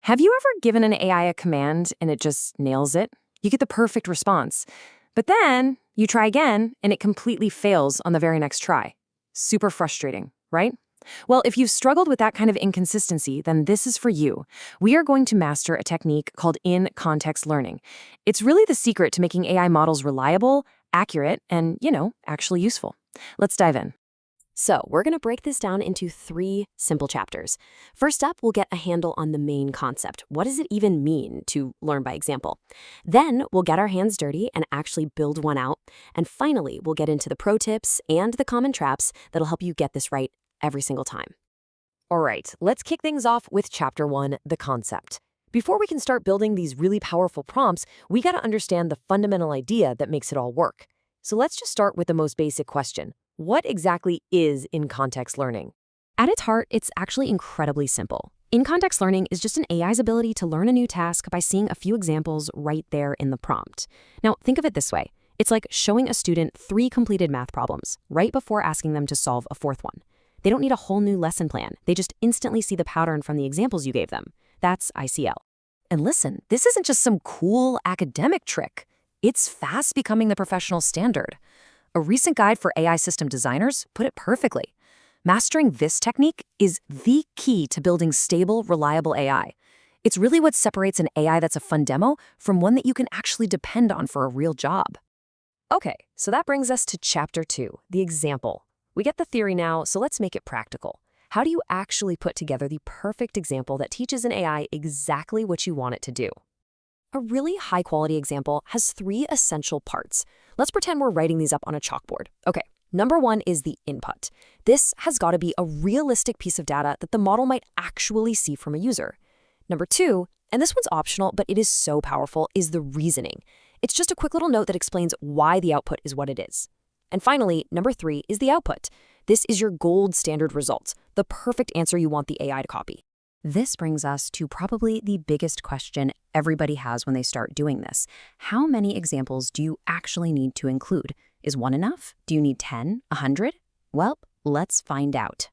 Have you ever given an AI a command and it just nails it? You get the perfect response. But then you try again and it completely fails on the very next try. Super frustrating, right? Well, if you've struggled with that kind of inconsistency, then this is for you. We are going to master a technique called in-context learning. It's really the secret to making AI models reliable, accurate, and, actually useful. Let's dive in. So we're going to break this down into 3 simple chapters. First up, we'll get a handle on the main concept. What does it even mean to learn by example? Then we'll get our hands dirty and actually build one out. And finally, we'll get into the pro tips and the common traps that'll help you get this right every single time. All right, let's kick things off with Chapter 1, the concept. Before we can start building these really powerful prompts, we got to understand the fundamental idea that makes it all work. So let's just start with the most basic question. What exactly is in-context learning? At its heart, it's actually incredibly simple. In-context learning is just an AI's ability to learn a new task by seeing a few examples right there in the prompt. Now, think of it this way. It's like showing a student 3 completed math problems right before asking them to solve a 4th one. They don't need a whole new lesson plan. They just instantly see the pattern from the examples you gave them. That's ICL. And listen, this isn't just some cool academic trick. It's fast becoming the professional standard. A recent guide for AI system designers put it perfectly. Mastering this technique is the key to building stable, reliable AI. It's really what separates an AI that's a fun demo from one that you can actually depend on for a real job. Okay, so that brings us to Chapter 2, the example. We get the theory now, so let's make it practical. How do you actually put together the perfect example that teaches an AI exactly what you want it to do? A really high-quality example has 3 essential parts. Let's pretend we're writing these up on a chalkboard. Okay, number 1 is the input. This has got to be a realistic piece of data that the model might actually see from a user. Number 2, and this one's optional, but it is so powerful, is the reasoning. It's just a quick little note that explains why the output is what it is. And finally, number 3 is the output. This is your gold standard result, the perfect answer you want the AI to copy. This brings us to probably the biggest question everybody has when they start doing this. How many examples do you actually need to include? Is 1 enough? Do you need 10, 100? Well, let's find out.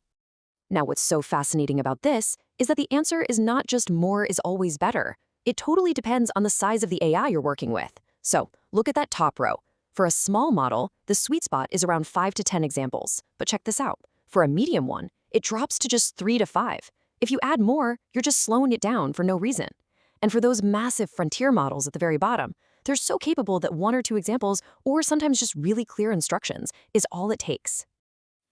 Now, what's so fascinating about this is that the answer is not just more is always better. It totally depends on the size of the AI you're working with. So, look at that top row. For a small model, the sweet spot is around 5 to 10 examples. But check this out. For a medium one, it drops to just 3 to 5. If you add more, you're just slowing it down for no reason. And for those massive frontier models at the very bottom, they're so capable that 1 or 2 examples, or sometimes just really clear instructions, is all it takes.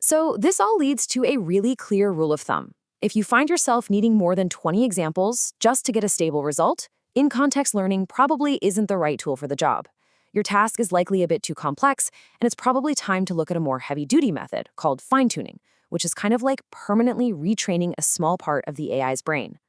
So this all leads to a really clear rule of thumb. If you find yourself needing more than 20 examples just to get a stable result, in-context learning probably isn't the right tool for the job. Your task is likely a bit too complex, and it's probably time to look at a more heavy-duty method called fine-tuning, which is kind of like permanently retraining a small part of the AI's brain.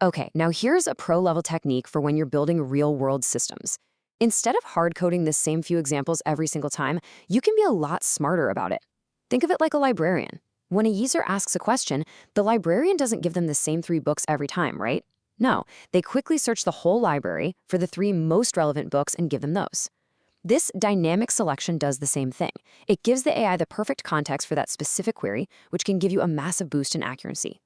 Okay, now here's a pro-level technique for when you're building real-world systems. Instead of hard-coding the same few examples every single time, you can be a lot smarter about it. Think of it like a librarian. When a user asks a question, the librarian doesn't give them the same 3 books every time, right? No, they quickly search the whole library for the 3 most relevant books and give them those. This dynamic selection does the same thing. It gives the AI the perfect context for that specific query, which can give you a massive boost in accuracy.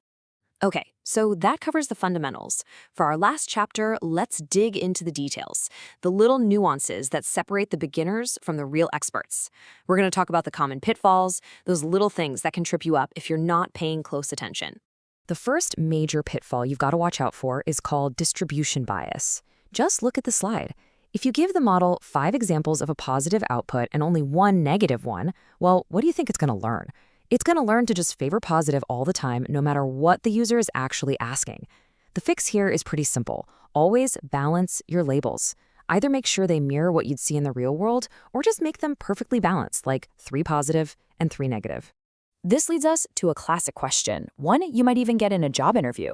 Okay, so that covers the fundamentals. For our last chapter, let's dig into the details, the little nuances that separate the beginners from the real experts. We're going to talk about the common pitfalls, those little things that can trip you up if you're not paying close attention. The first major pitfall you've got to watch out for is called distribution bias. Just look at the slide. If you give the model 5 examples of a positive output and only 1 negative one, well, what do you think it's going to learn? It's going to learn to just favor positive all the time, no matter what the user is actually asking. The fix here is pretty simple. Always balance your labels. Either make sure they mirror what you'd see in the real world, or just make them perfectly balanced, like 3 positive and 3 negative. This leads us to a classic question, one you might even get in a job interview.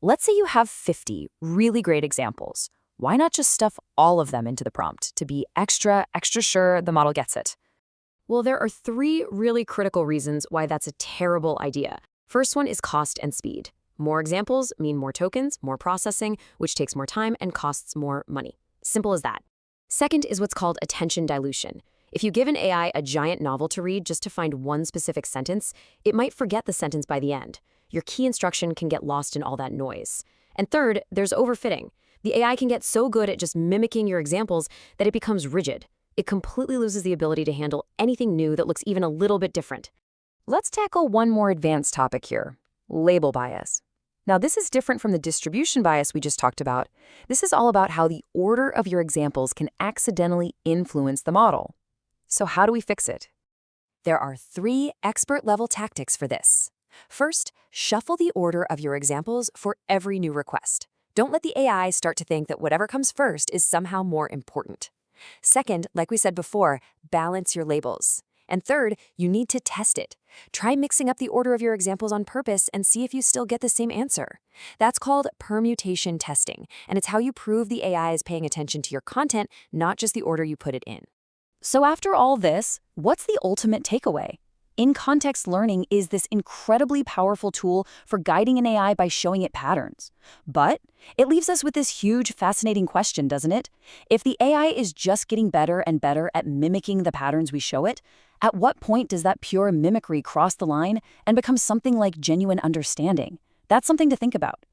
Let's say you have 50 really great examples. Why not just stuff all of them into the prompt to be extra sure the model gets it? Well, there are 3 really critical reasons why that's a terrible idea. First one is cost and speed. More examples mean more tokens, more processing, which takes more time and costs more money. Simple as that. Second is what's called attention dilution. If you give an AI a giant novel to read just to find one specific sentence, it might forget the sentence by the end. Your key instruction can get lost in all that noise. And third, there's overfitting. The AI can get so good at just mimicking your examples that it becomes rigid. It completely loses the ability to handle anything new that looks even a little bit different. Let's tackle one more advanced topic here, label bias. Now, this is different from the distribution bias we just talked about. This is all about how the order of your examples can accidentally influence the model. So how do we fix it? There are 3 expert-level tactics for this. First, shuffle the order of your examples for every new request. Don't let the AI start to think that whatever comes first is somehow more important. Second, like we said before, balance your labels. And third, you need to test it. Try mixing up the order of your examples on purpose and see if you still get the same answer. That's called permutation testing, and it's how you prove the AI is paying attention to your content, not just the order you put it in. So after all this, what's the ultimate takeaway? In-context learning is this incredibly powerful tool for guiding an AI by showing it patterns. But it leaves us with this huge, fascinating question, doesn't it? If the AI is just getting better and better at mimicking the patterns we show it, at what point does that pure mimicry cross the line and become something like genuine understanding? That's something to think about.